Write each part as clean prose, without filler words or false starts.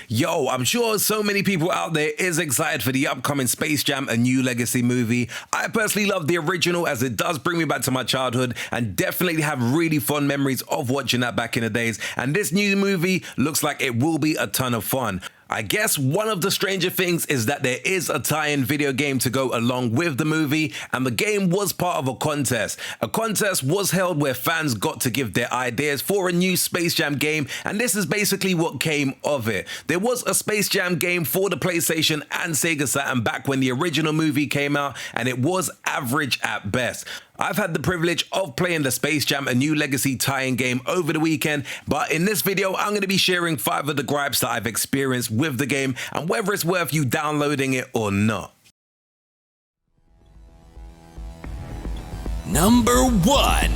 Yo, I'm sure so many people out there is excited for the upcoming Space Jam: A New Legacy movie. I personally love the original as it does bring me back to my childhood and definitely have really fond memories of watching that back in the days. And this new movie looks like it will be a ton of fun. I guess one of the stranger things is that there is a tie-in video game to go along with the movie, and the game was part of a contest. A contest was held where fans got to give their ideas for a new Space Jam game, and this is basically what came of it. There was a Space Jam game for the PlayStation and Sega Saturn back when the original movie came out, and it was average at best. I've had the privilege of playing the Space Jam: A New Legacy tie-in game over the weekend, but in this video I'm going to be sharing 5 of the gripes that I've experienced with the game and whether it's worth you downloading it or not. Number 1.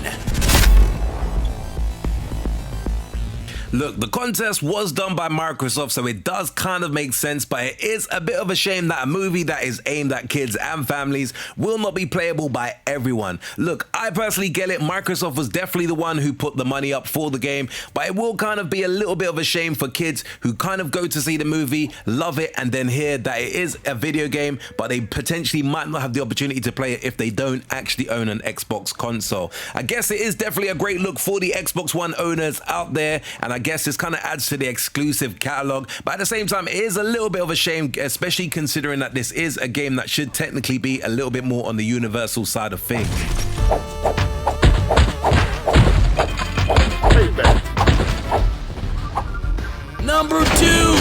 Look, the contest was done by Microsoft, so it does kind of make sense, but it is a bit of a shame that a movie that is aimed at kids and families will not be playable by everyone. Look, I personally get it. Microsoft was definitely the one who put the money up for the game, but it will kind of be a little bit of a shame for kids who kind of go to see the movie, love it, and then hear that it is a video game, but they potentially might not have the opportunity to play it if they don't actually own an Xbox console. I guess it is definitely a great look for the Xbox One owners out there, and I guess this kind of adds to the exclusive catalog, but at the same time it is a little bit of a shame, especially considering that this is a game that should technically be a little bit more on the universal side of things. Number 2.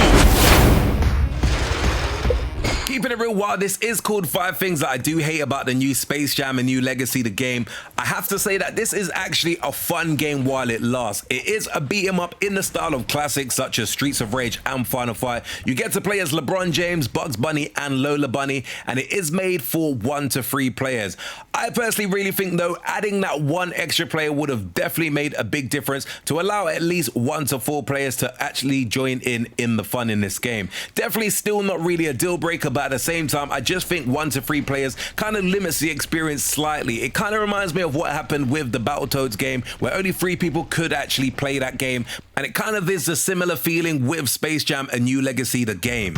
Keeping it real, while this is called 5 Things That I Do Hate About the New Space Jam: A New Legacy, the game, I have to say that this is actually a fun game while it lasts. It is a beat 'em up in the style of classics such as Streets of Rage and Final Fight. You get to play as LeBron James, Bugs Bunny, and Lola Bunny, and it is made for 1 to 3 players. I personally really think though, adding that 1 extra player would have definitely made a big difference to allow at least 1 to 4 players to actually join in the fun in this game. Definitely still not really a deal breaker, but at the same time, I just think 1 to 3 players kind of limits the experience slightly. It kind of reminds me of what happened with the Battletoads game, where only 3 people could actually play that game, and it kind of is a similar feeling with Space Jam: A New Legacy, the game.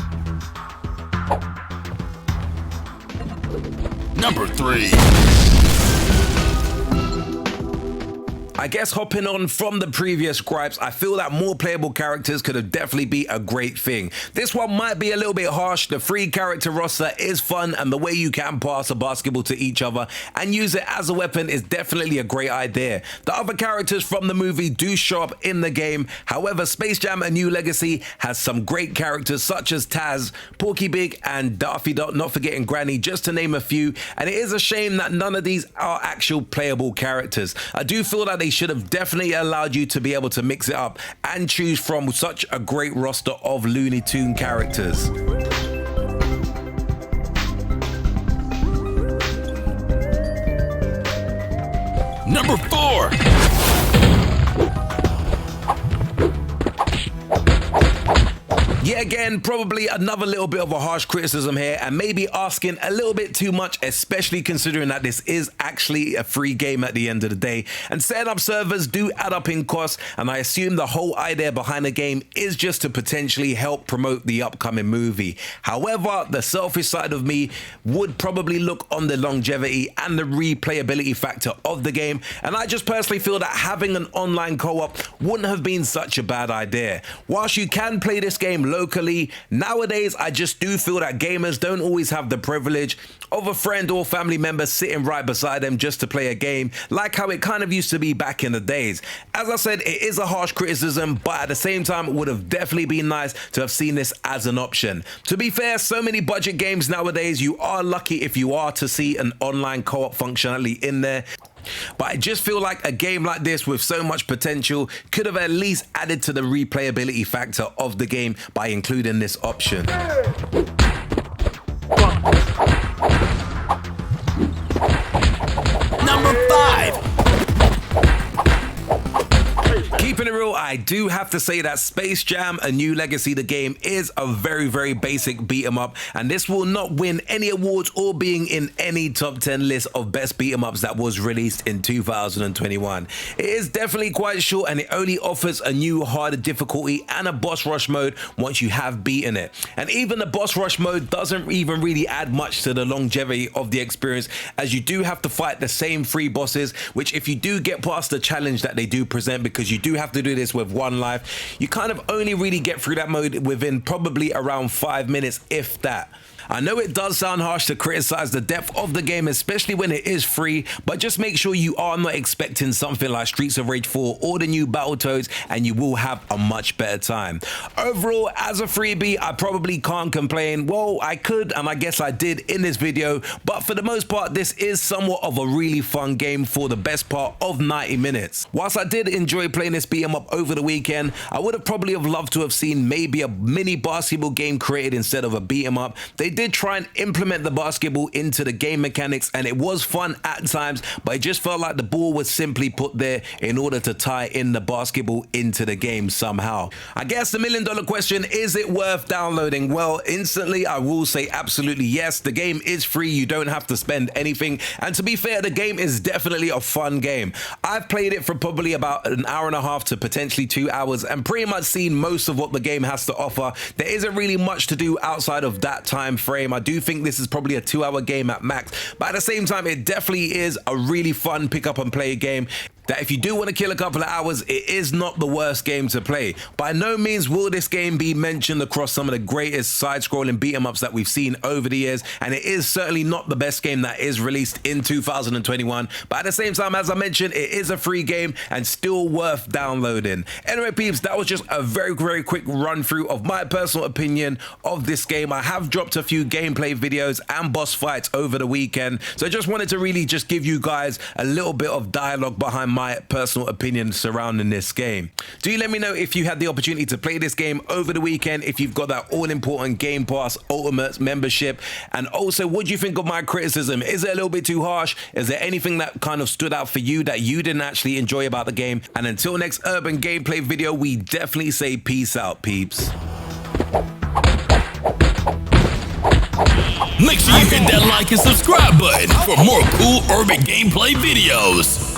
Number 3. I guess hopping on from the previous gripes, I feel that more playable characters could have definitely be a great thing. This one might be a little bit harsh. The 3 character roster is fun, and the way you can pass a basketball to each other and use it as a weapon is definitely a great idea. The other characters from the movie do show up in the game. However, Space Jam: A New Legacy has some great characters such as Taz, Porky Pig, and Daffy Duck, not forgetting Granny, just to name a few, and it is a shame that none of these are actual playable characters. I do feel that they should have definitely allowed you to be able to mix it up and choose from such a great roster of Looney Tune characters. Number 4. Yet again, probably another little bit of a harsh criticism here, and maybe asking a little bit too much, especially considering that this is actually a free game at the end of the day. And setting up servers do add up in costs, and I assume the whole idea behind the game is just to potentially help promote the upcoming movie. However, the selfish side of me would probably look on the longevity and the replayability factor of the game, and I just personally feel that having an online co-op wouldn't have been such a bad idea. Whilst you can play this game locally, nowadays I just do feel that gamers don't always have the privilege of a friend or family member sitting right beside them just to play a game, like how it kind of used to be back in the days. As I said, it is a harsh criticism, but at the same time it would have definitely been nice to have seen this as an option. To be fair, so many budget games nowadays, you are lucky if you are to see an online co-op functionality in there. But I just feel like a game like this with so much potential could have at least added to the replayability factor of the game by including this option. Number 5. Keeping it overall, I do have to say that Space Jam: A New Legacy, the game, is a very, very basic beat 'em up, and this will not win any awards or being in any top 10 list of best beat 'em ups that was released in 2021. It is definitely quite short, and it only offers a new harder difficulty and a boss rush mode once you have beaten it. And even the boss rush mode doesn't even really add much to the longevity of the experience, as you do have to fight the same 3 bosses, which if you do get past the challenge that they do present, because you do have to do this with 1 life, you kind of only really get through that mode within probably around 5 minutes, if that. I know it does sound harsh to criticize the depth of the game, especially when it is free, but just make sure you are not expecting something like Streets of Rage 4 or the new Battletoads, and you will have a much better time. Overall, as a freebie, I probably can't complain. Well, I could, and I guess I did in this video, but for the most part, this is somewhat of a really fun game for the best part of 90 minutes. Whilst I did enjoy playing this beat 'em up over the weekend, I would have probably loved to have seen maybe a mini basketball game created instead of a beat 'em up. They did try and implement the basketball into the game mechanics, and it was fun at times, but it just felt like the ball was simply put there in order to tie in the basketball into the game somehow. I guess the $1 million question, is it worth downloading? Well, instantly I will say absolutely yes. The game is free, you don't have to spend anything, and to be fair, the game is definitely a fun game. I've played it for probably about an hour and a half to potentially 2 hours, and pretty much seen most of what the game has to offer. There isn't really much to do outside of that time frame. I do think this is probably a 2-hour game at max, but at the same time, it definitely is a really fun pick up and play game that if you do want to kill a couple of hours, it is not the worst game to play. By no means will this game be mentioned across some of the greatest side-scrolling beat-em-ups that we've seen over the years, and it is certainly not the best game that is released in 2021, but at the same time, as I mentioned, it is a free game and still worth downloading. Anyway, peeps, that was just a very, very quick run-through of my personal opinion of this game. I have dropped a few gameplay videos and boss fights over the weekend, so I just wanted to really just give you guys a little bit of dialogue behind my personal opinion surrounding this game. Do let me know if you had the opportunity to play this game over the weekend, if you've got that all-important Game Pass Ultimate membership, and also what do you think of my criticism? Is it a little bit too harsh? Is there anything that kind of stood out for you that you didn't actually enjoy about the game? And until next urban gameplay video, we definitely say peace out, peeps. Make sure you hit that like and subscribe button for more cool urban gameplay videos.